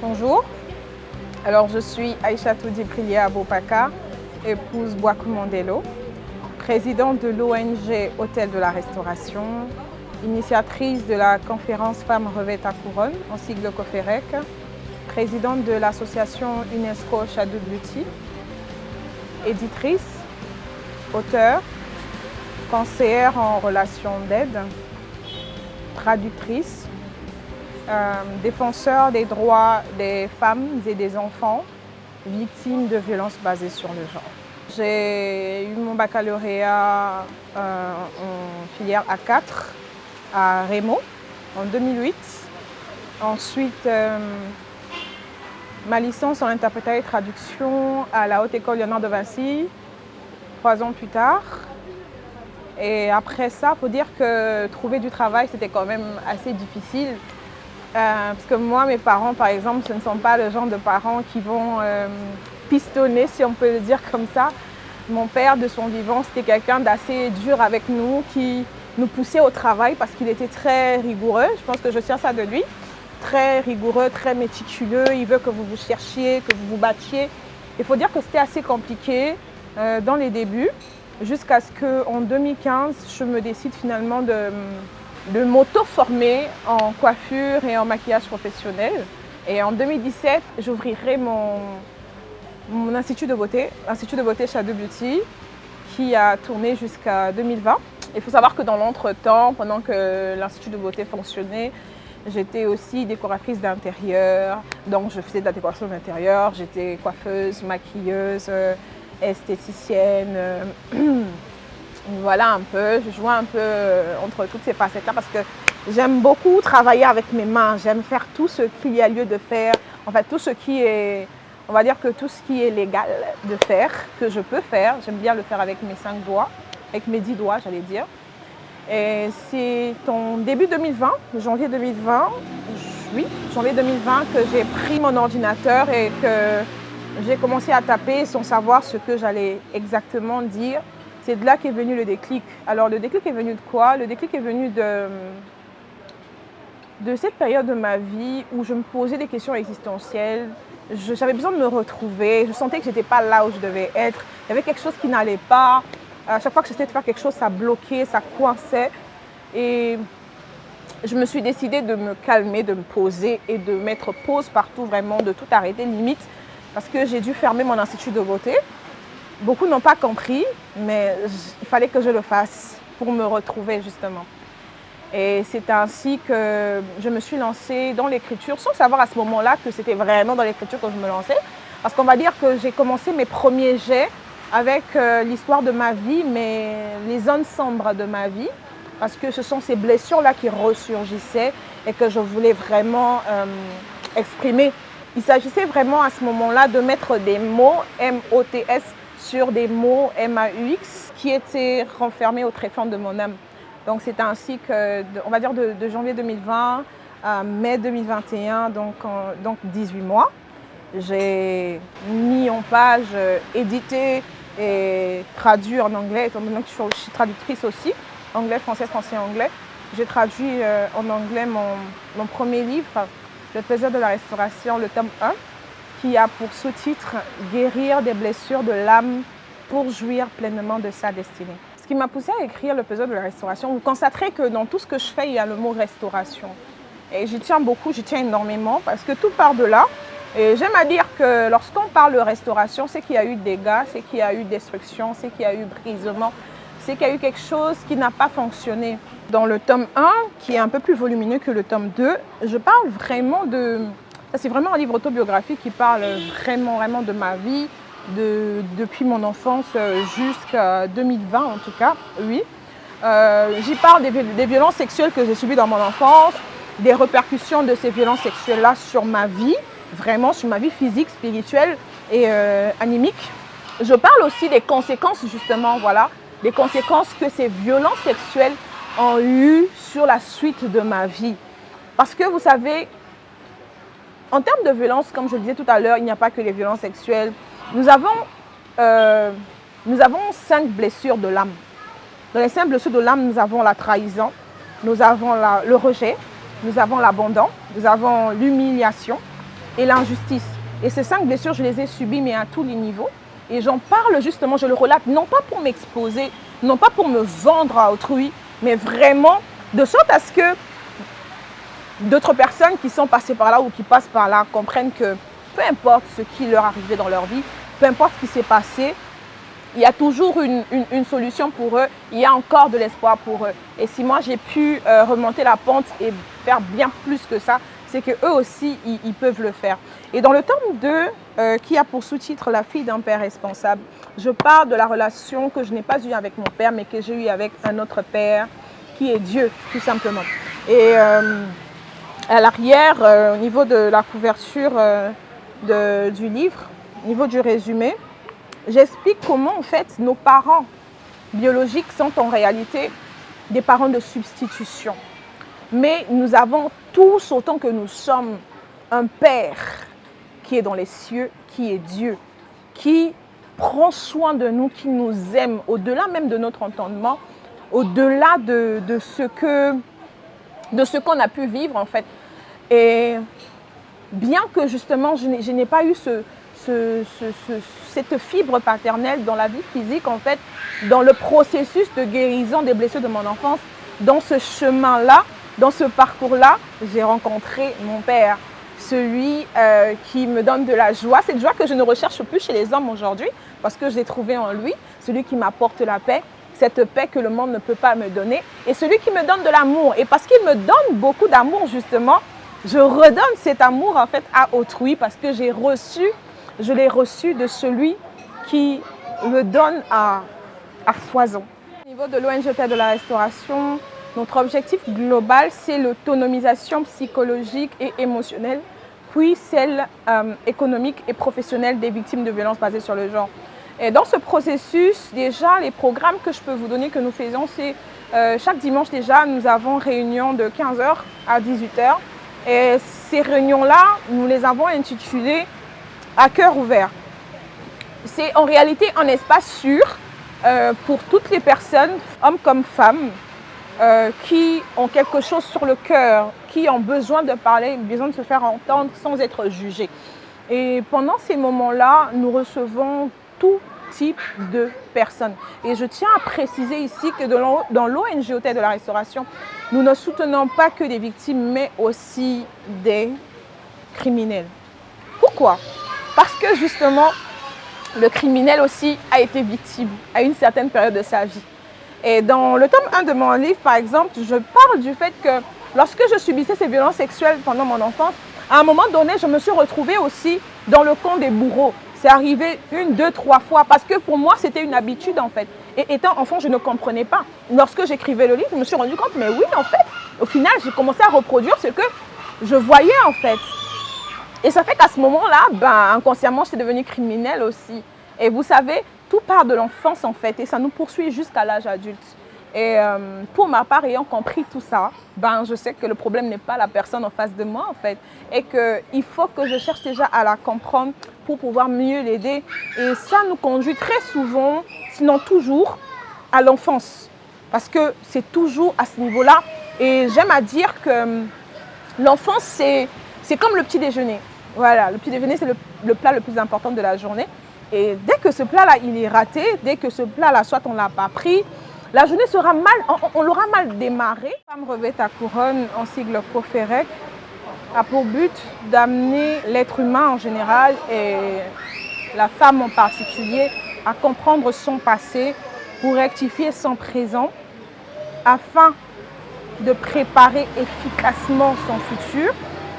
Bonjour, alors je suis Aïchatou Diprilia Abopaka, épouse Boakou Mandelo, présidente de l'ONG Hôtel de la Restauration, initiatrice de la conférence Femmes revêtent ta couronne, en sigle COFEREC, présidente de l'association UNESCO Shadow Beauty, éditrice, auteure, conseillère en relations d'aide, traductrice, défenseur des droits des femmes et des enfants victimes de violences basées sur le genre. J'ai eu mon baccalauréat en filière A4 à Rémo en 2008. Ensuite, ma licence en interprétation et traduction à la Haute École Léonard de Vinci, 3 ans plus tard. Et après ça, il faut dire que trouver du travail, c'était quand même assez difficile. Parce que moi, mes parents, par exemple, ce ne sont pas le genre de parents qui vont pistonner, si on peut le dire comme ça. Mon père, de son vivant, c'était quelqu'un d'assez dur avec nous, qui nous poussait au travail parce qu'il était très rigoureux. Je pense que je tiens ça de lui. Très rigoureux, très méticuleux. Il veut que vous vous cherchiez, que vous vous battiez. Il faut dire que c'était assez compliqué dans les débuts, jusqu'à ce qu'en 2015, je me décide finalement de m'auto-former en coiffure et en maquillage professionnel. Et en 2017, j'ouvrirai mon institut de beauté Shadow Beauty, qui a tourné jusqu'à 2020. Il faut savoir que dans l'entretemps, pendant que l'institut de beauté fonctionnait, j'étais aussi décoratrice d'intérieur. Donc je faisais de la décoration d'intérieur, j'étais coiffeuse, maquilleuse, esthéticienne. Voilà un peu, je jouais un peu entre toutes ces facettes-là parce que j'aime beaucoup travailler avec mes mains, j'aime faire tout ce qu'il y a lieu de faire, en fait tout ce qui est, on va dire que tout ce qui est légal de faire, que je peux faire, j'aime bien le faire avec mes 5 doigts, avec mes 10 doigts j'allais dire. Et c'est en début 2020, janvier 2020, janvier 2020 que j'ai pris mon ordinateur et que j'ai commencé à taper sans savoir ce que j'allais exactement dire. C'est de là qu'est venu le déclic. Alors le déclic est venu de quoi? Le déclic est venu de cette période de ma vie où je me posais des questions existentielles. J'avais besoin de me retrouver. Je sentais que je n'étais pas là où je devais être. Il y avait quelque chose qui n'allait pas. À chaque fois que j'essayais de faire quelque chose, ça bloquait, ça coinçait. Et je me suis décidée de me calmer, de me poser et de mettre pause partout, vraiment, de tout arrêter, limite. Parce que j'ai dû fermer mon institut de beauté. Beaucoup n'ont pas compris, mais il fallait que je le fasse pour me retrouver justement. Et c'est ainsi que je me suis lancée dans l'écriture, sans savoir à ce moment-là que c'était vraiment dans l'écriture que je me lançais. Parce qu'on va dire que j'ai commencé mes premiers jets avec l'histoire de ma vie, mais les zones sombres de ma vie. Parce que ce sont ces blessures-là qui ressurgissaient et que je voulais vraiment exprimer. Il s'agissait vraiment à ce moment-là de mettre des mots M-O-T-S sur des mots M-A-U-X qui étaient renfermés au tréfonds de mon âme. Donc c'est ainsi que, on va dire de janvier 2020 à mai 2021, donc 18 mois, j'ai mis en page, édité et traduit en anglais, étant donné que je suis traductrice aussi, anglais, français, anglais. J'ai traduit en anglais mon premier livre, Le plaisir de la restauration, le tome 1, qui a pour sous-titre « Guérir des blessures de l'âme pour jouir pleinement de sa destinée ». Ce qui m'a poussée à écrire Le plaisir de la restauration, vous constaterez que dans tout ce que je fais, il y a le mot « restauration ». Et j'y tiens beaucoup, j'y tiens énormément, parce que tout part de là. Et j'aime à dire que lorsqu'on parle de restauration, c'est qu'il y a eu dégâts, c'est qu'il y a eu destruction, c'est qu'il y a eu brisement, c'est qu'il y a eu quelque chose qui n'a pas fonctionné. Dans le tome 1, qui est un peu plus volumineux que le tome 2, je parle vraiment de... C'est vraiment un livre autobiographique qui parle vraiment de ma vie, depuis mon enfance jusqu'à 2020 en tout cas, oui. J'y parle des violences sexuelles que j'ai subies dans mon enfance, des répercussions de ces violences sexuelles-là sur ma vie, vraiment sur ma vie physique, spirituelle et animique. Je parle aussi des conséquences, justement, voilà, des conséquences que ces violences sexuelles ont eues sur la suite de ma vie. Parce que vous savez, en termes de violence, comme je le disais tout à l'heure, il n'y a pas que les violences sexuelles. Nous avons 5 blessures de l'âme. Dans les 5 blessures de l'âme, nous avons la trahison, nous avons le rejet, nous avons l'abandon, nous avons l'humiliation et l'injustice. Et ces 5 blessures, je les ai subies, mais à tous les niveaux. Et j'en parle justement, je le relate, non pas pour m'exposer, non pas pour me vendre à autrui, mais vraiment de sorte à ce que d'autres personnes qui sont passées par là ou qui passent par là comprennent que peu importe ce qui leur arrivait dans leur vie, peu importe ce qui s'est passé, il y a toujours une solution pour eux, il y a encore de l'espoir pour eux. Et si moi j'ai pu remonter la pente et faire bien plus que ça, c'est qu'eux aussi, ils peuvent le faire. Et dans le tome 2, qui a pour sous-titre « La fille d'un père responsable », je parle de la relation que je n'ai pas eue avec mon père, mais que j'ai eue avec un autre père, qui est Dieu, tout simplement. Et à l'arrière, au niveau de la couverture du livre, au niveau du résumé, j'explique comment en fait nos parents biologiques sont en réalité des parents de substitution. Mais nous avons tous, autant que nous sommes, un Père qui est dans les cieux, qui est Dieu, qui prend soin de nous, qui nous aime, au-delà même de notre entendement, au-delà de ce qu'on a pu vivre en fait. Et bien que justement je n'ai pas eu cette fibre paternelle dans la vie physique, en fait, dans le processus de guérison des blessures de mon enfance, dans ce chemin-là, dans ce parcours-là, j'ai rencontré mon père, celui qui me donne de la joie, cette joie que je ne recherche plus chez les hommes aujourd'hui, parce que je l'ai trouvé en lui, celui qui m'apporte la paix, cette paix que le monde ne peut pas me donner, et celui qui me donne de l'amour. Et parce qu'il me donne beaucoup d'amour, justement, je redonne cet amour en fait à autrui, parce que je l'ai reçu de celui qui me donne à foison. Au niveau de l'ONG Terre de la Restauration, notre objectif global, c'est l'autonomisation psychologique et émotionnelle, puis celle économique et professionnelle des victimes de violences basées sur le genre. Et dans ce processus, déjà, les programmes que je peux vous donner, que nous faisons, c'est chaque dimanche déjà, nous avons réunion de 15h à 18h. Et ces réunions-là, nous les avons intitulées « À cœur ouvert ». C'est en réalité un espace sûr pour toutes les personnes, hommes comme femmes, qui ont quelque chose sur le cœur, qui ont besoin de parler, besoin de se faire entendre sans être jugés. Et pendant ces moments-là, nous recevons tout type de personnes. Et je tiens à préciser ici que dans l'ONG Terre de la Restauration, nous ne soutenons pas que des victimes, mais aussi des criminels. Pourquoi? Parce que justement, le criminel aussi a été victime à une certaine période de sa vie. Et dans le tome 1 de mon livre, par exemple, je parle du fait que lorsque je subissais ces violences sexuelles pendant mon enfance, à un moment donné, je me suis retrouvée aussi dans le camp des bourreaux. C'est arrivé 1, 2, 3 fois parce que pour moi, c'était une habitude en fait. Et étant enfant, je ne comprenais pas. Lorsque j'écrivais le livre, je me suis rendu compte, mais oui, en fait, au final, j'ai commencé à reproduire ce que je voyais en fait. Et ça fait qu'à ce moment-là, inconsciemment, je suis devenue criminelle aussi. Et vous savez, tout part de l'enfance en fait et ça nous poursuit jusqu'à l'âge adulte. Et pour ma part, ayant compris tout ça, je sais que le problème n'est pas la personne en face de moi en fait. Et qu'il faut que je cherche déjà à la comprendre pour pouvoir mieux l'aider. Et ça nous conduit très souvent, sinon toujours, à l'enfance. Parce que c'est toujours à ce niveau-là. Et j'aime à dire que l'enfance, c'est comme le petit déjeuner. Voilà, le petit déjeuner, c'est le plat le plus important de la journée. Et dès que ce plat-là, il est raté, dès que ce plat-là, soit on ne l'a pas pris, la journée sera mal, on l'aura mal démarré. Femme revêt ta couronne, en sigle COFEREC, a pour but d'amener l'être humain en général et la femme en particulier à comprendre son passé pour rectifier son présent afin de préparer efficacement son futur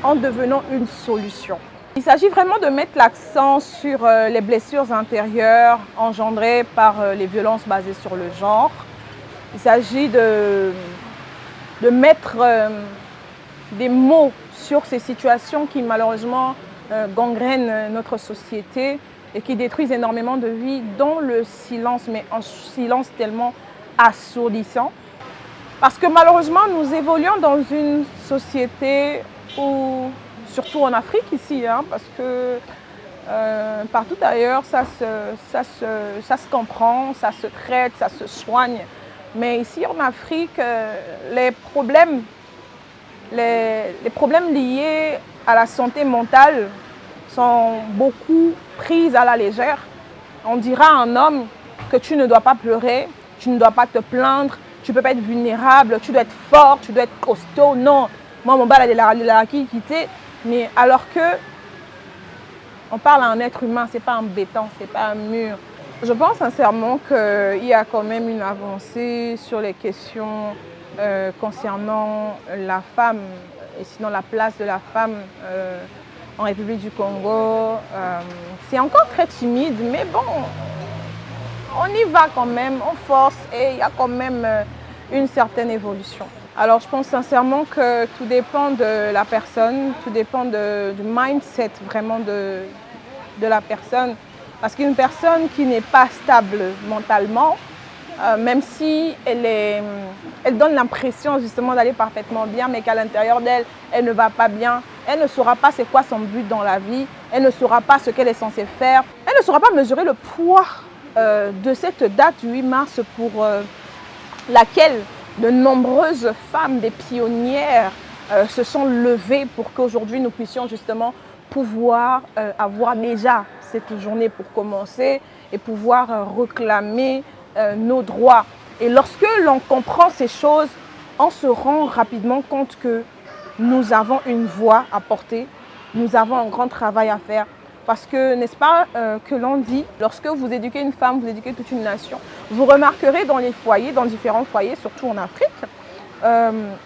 en devenant une solution. Il s'agit vraiment de mettre l'accent sur les blessures intérieures engendrées par les violences basées sur le genre. Il s'agit de mettre des mots sur ces situations qui malheureusement gangrènent notre société et qui détruisent énormément de vies dans le silence, mais un silence tellement assourdissant. Parce que malheureusement, nous évoluons dans une société où, surtout en Afrique ici, parce que partout ailleurs, ça se comprend, ça se traite, ça se soigne. Mais ici en Afrique, les problèmes liés à la santé mentale sont beaucoup pris à la légère. On dira à un homme que tu ne dois pas pleurer, tu ne dois pas te plaindre, tu ne peux pas être vulnérable, tu dois être fort, tu dois être costaud. Non, moi mon bal est la quitté. Mais alors que on parle à un être humain, ce n'est pas un béton, ce n'est pas un mur. Je pense sincèrement qu'il y a quand même une avancée sur les questions concernant la femme, et sinon la place de la femme en République du Congo. C'est encore très timide, mais bon, on y va quand même, on force et il y a quand même une certaine évolution. Alors je pense sincèrement que tout dépend de la personne, tout dépend du mindset vraiment de la personne. Parce qu'une personne qui n'est pas stable mentalement, même si elle donne l'impression justement d'aller parfaitement bien, mais qu'à l'intérieur d'elle, elle ne va pas bien, elle ne saura pas c'est quoi son but dans la vie, elle ne saura pas ce qu'elle est censée faire, elle ne saura pas mesurer le poids de cette date du 8 mars pour laquelle de nombreuses femmes, des pionnières, se sont levées pour qu'aujourd'hui nous puissions justement pouvoir avoir déjà cette journée pour commencer et pouvoir réclamer nos droits. Et lorsque l'on comprend ces choses, on se rend rapidement compte que nous avons une voix à porter, nous avons un grand travail à faire. Parce que, n'est-ce pas, que l'on dit, lorsque vous éduquez une femme, vous éduquez toute une nation. Vous remarquerez dans les foyers, dans différents foyers, surtout en Afrique,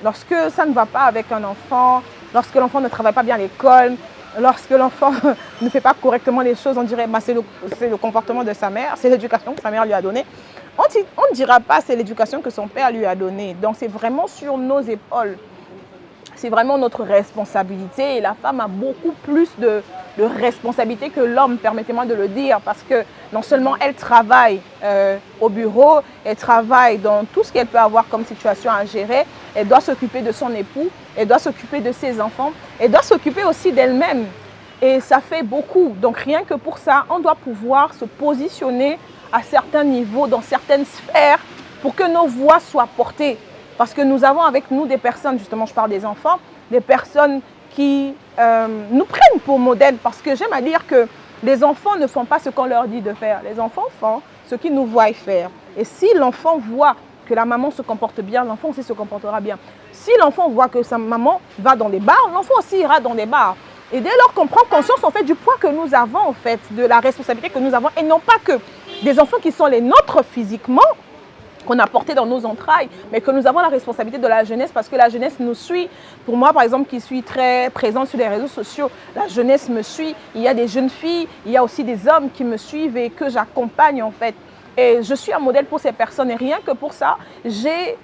lorsque ça ne va pas avec un enfant, lorsque l'enfant ne travaille pas bien à l'école, lorsque l'enfant ne fait pas correctement les choses, on dirait bah, c'est le comportement de sa mère, c'est l'éducation que sa mère lui a donnée. On ne dira pas c'est l'éducation que son père lui a donnée. Donc c'est vraiment sur nos épaules. C'est vraiment notre responsabilité et la femme a beaucoup plus de responsabilité que l'homme, permettez-moi de le dire, parce que non seulement elle travaille au bureau, elle travaille dans tout ce qu'elle peut avoir comme situation à gérer, elle doit s'occuper de son époux, elle doit s'occuper de ses enfants, elle doit s'occuper aussi d'elle-même. Et ça fait beaucoup. Donc rien que pour ça, on doit pouvoir se positionner à certains niveaux, dans certaines sphères, pour que nos voix soient portées. Parce que nous avons avec nous des personnes, justement je parle des enfants, des personnes qui nous prennent pour modèle. Parce que j'aime à dire que les enfants ne font pas ce qu'on leur dit de faire. Les enfants font ce qu'ils nous voient faire. Et si l'enfant voit que la maman se comporte bien, l'enfant aussi se comportera bien. Si l'enfant voit que sa maman va dans des bars, l'enfant aussi ira dans des bars. Et dès lors qu'on prend conscience en fait, du poids que nous avons, en fait, de la responsabilité que nous avons, et non pas que des enfants qui sont les nôtres physiquement, qu'on a porté dans nos entrailles, mais que nous avons la responsabilité de la jeunesse parce que la jeunesse nous suit. Pour moi, par exemple, qui suis très présente sur les réseaux sociaux, la jeunesse me suit. Il y a des jeunes filles, il y a aussi des hommes qui me suivent et que j'accompagne en fait. Et je suis un modèle pour ces personnes et rien que pour ça, j'ai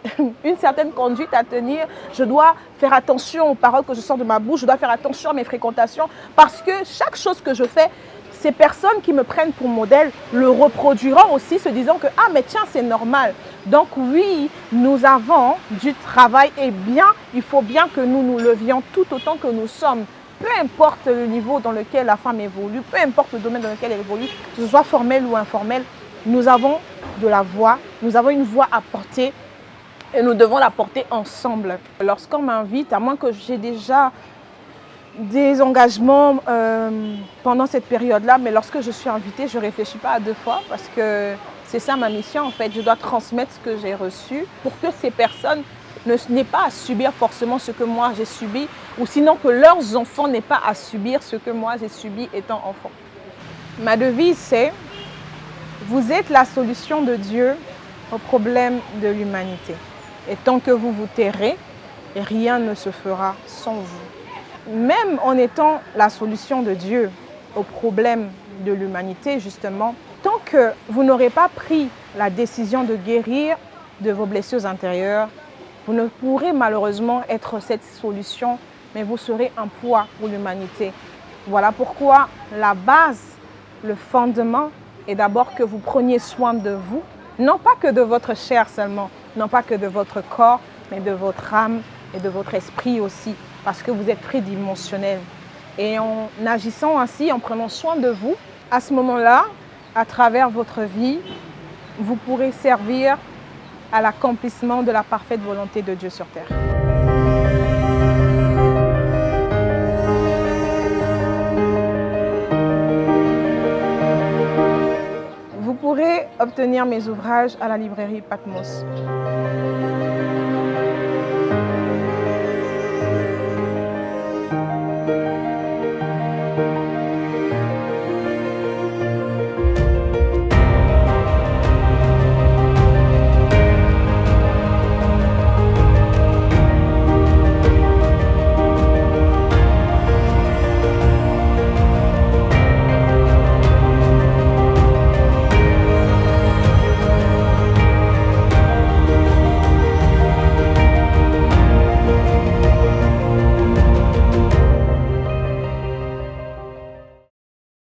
une certaine conduite à tenir. Je dois faire attention aux paroles que je sors de ma bouche, je dois faire attention à mes fréquentations parce que chaque chose que je fais, ces personnes qui me prennent pour modèle le reproduiront aussi, se disant que « Ah, mais tiens, c'est normal ». Donc oui, nous avons du travail et bien, il faut bien que nous nous levions tout autant que nous sommes. Peu importe le niveau dans lequel la femme évolue, peu importe le domaine dans lequel elle évolue, que ce soit formel ou informel, nous avons de la voix, nous avons une voix à porter et nous devons la porter ensemble. Lorsqu'on m'invite, à moins que j'ai déjà des engagements pendant cette période-là, mais lorsque je suis invitée, je ne réfléchis pas à deux fois parce que c'est ça ma mission en fait. Je dois transmettre ce que j'ai reçu pour que ces personnes n'aient pas à subir forcément ce que moi j'ai subi ou sinon que leurs enfants n'aient pas à subir ce que moi j'ai subi étant enfant. Ma devise c'est « Vous êtes la solution de Dieu au problème de l'humanité. Et tant que vous vous tairez, rien ne se fera sans vous. » Même en étant la solution de Dieu au problème de l'humanité, justement, tant que vous n'aurez pas pris la décision de guérir de vos blessures intérieures, vous ne pourrez malheureusement être cette solution, mais vous serez un poids pour l'humanité. Voilà pourquoi la base le fondement est d'abord que vous preniez soin de vous, non pas que de votre chair seulement, non pas que de votre corps, mais de votre âme et de votre esprit aussi, parce que vous êtes tridimensionnel. Et en agissant ainsi, en prenant soin de vous, à ce moment-là, à travers votre vie, vous pourrez servir à l'accomplissement de la parfaite volonté de Dieu sur terre. Vous pourrez obtenir mes ouvrages à la librairie Patmos.